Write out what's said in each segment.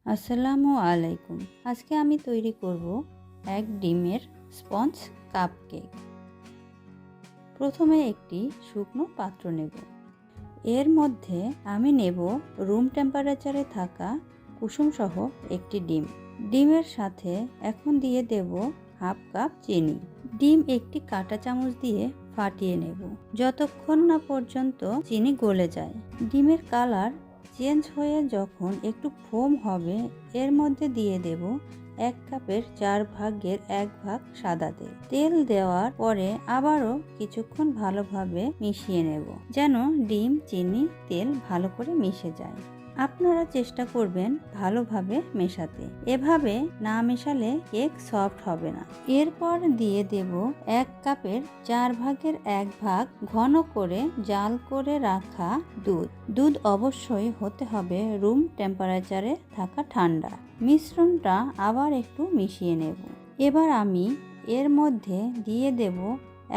আসসালামু আলাইকুম। আজকে আমি তৈরি করব এক ডিমের স্পঞ্জ কাপকেক। প্রথমে একটি শুকনো পাত্র নেব। এর মধ্যে আমি নেব রুম টেম্পারেচারে থাকা কুসুমসহ একটি ডিম। ডিমের সাথে এখন দিয়ে দেব হাফ কাপ চিনি। ডিম একটি কাঁটা চামচ দিয়ে ফাটিয়ে নেব যতক্ষণ না পর্যন্ত চিনি গলে যায়। ডিমের কালার চেঞ্জ হয়ে যখন একটু ফোম হবে, এর মধ্যে দিয়ে দেব 1 কাপের 4 ভাগের 1 ভাগ সাদা তেল। তেল দেওয়ার পরে আবারও কিছুক্ষণ ভালোভাবে মিশিয়ে নেব যেন ডিম, চিনি, তেল ভালো করে মিশে যায়। আপনারা চেষ্টা করবেন ভালোভাবে মেশাতে। এভাবে না মেশালে কেক সফট হবে না। এরপর দিয়ে দেব 1 কাপের 4 ভাগের 1 ভাগ ঘন করে জাল করে রাখা দুধ। দুধ অবশ্যই হতে হবে রুম টেম্পারেচারে থাকা ঠান্ডা। মিশ্রণটা আবার একটু মিশিয়ে নেব। এবার আমি এর মধ্যে দিয়ে দেব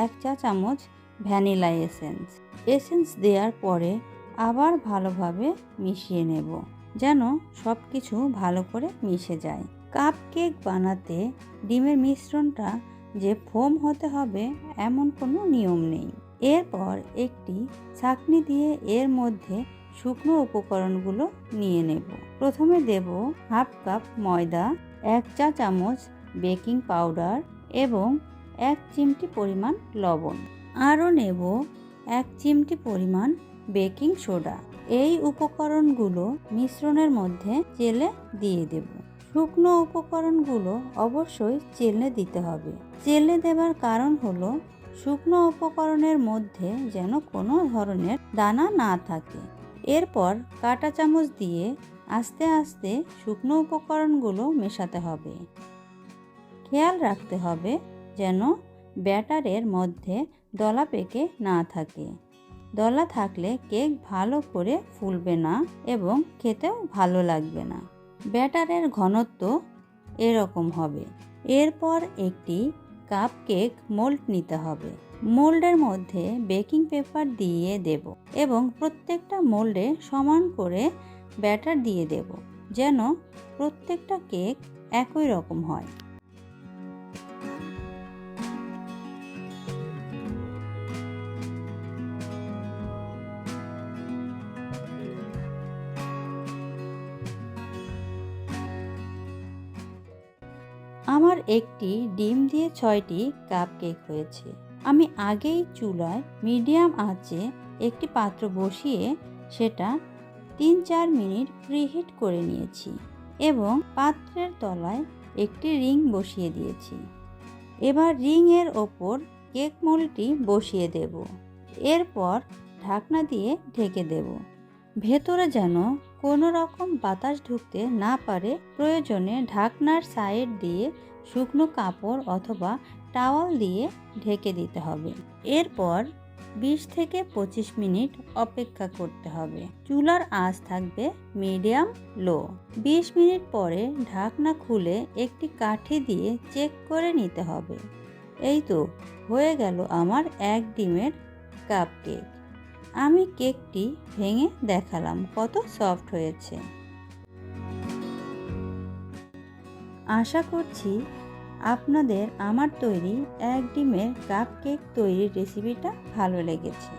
1 চা চামচ ভ্যানিলা এসেন্স। এসেন্স দেওয়ার পরে আবার ভালোভাবে মিশিয়ে নেব যেন সব কিছু ভালো করে মিশে যায়। কাপ কেক বানাতে ডিমের মিশ্রণটা যে ফোম হতে হবে এমন কোনো নিয়ম নেই। এরপর একটি ছাঁকনি দিয়ে এর মধ্যে শুকনো উপকরণগুলো নিয়ে নেব। প্রথমে দেব হাফ কাপ ময়দা, 1 চা চামচ বেকিং পাউডার এবং 1 চিমটি পরিমাণ লবণ। আরও নেব 1 চিমটি পরিমাণ বেকিং সোডা। এই উপকরণগুলো মিশ্রণের মধ্যে চেলে দিয়ে দেব। শুকনো উপকরণগুলো অবশ্যই চেলে দিতে হবে। চেলে দেবার কারণ হলো শুকনো উপকরণের মধ্যে যেন কোনো ধরনের দানা না থাকে। এরপর কাঁটা চামচ দিয়ে আস্তে আস্তে শুকনো উপকরণগুলো মেশাতে হবে। খেয়াল রাখতে হবে যেন ব্যাটারের মধ্যে দলা পেকে না থাকে। দলা থাকলে কেক ভালো করে ফুলবে না এবং খেতেও ভালো লাগবে না। ব্যাটারের ঘনত্ব এরকম হবে। এরপর একটি কাপ কেক মোল্ড নিতে হবে। মোল্ডের মধ্যে বেকিং পেপার দিয়ে দেব এবং প্রত্যেকটা মোল্ডে সমান করে ব্যাটার দিয়ে দেব যেন প্রত্যেকটা কেক একই রকম হয়। আমার একটি ডিম দিয়ে 6টি কাপ কেক হয়েছে। আমি আগেই চুলায় মিডিয়াম আঁচে একটি পাত্র বসিয়ে সেটা 3-4 মিনিট প্রিহিট করে নিয়েছি এবং পাত্রের তলায় একটি রিং বসিয়ে দিয়েছি। এবার রিংয়ের ওপর কেক মোল্ডটি বসিয়ে দেব। এরপর ঢাকনা দিয়ে ঢেকে দেব। ভেতরে যেন কোনো রকম বাতাস ঢুকতে না পারে, প্রয়োজনে ঢাকনার সাইড দিয়ে শুকনো কাপড় অথবা টাওয়াল দিয়ে ঢেকে দিতে হবে। এরপর 20 থেকে 25 মিনিট অপেক্ষা করতে হবে। চুলার আঁচ থাকবে মিডিয়াম লো। 20 মিনিট পরে ঢাকনা খুলে একটি কাঠি দিয়ে চেক করে নিতে হবে। এই তো হয়ে গেল আমার এক ডিমের কাপ কেক। আমি কেকটি ভেঙে দেখালাম কত সফট হয়েছে। আশা করছি আপনাদের আমার তৈরি এক ডিমের কাপ কেক তৈরির রেসিপিটা ভালো লেগেছে।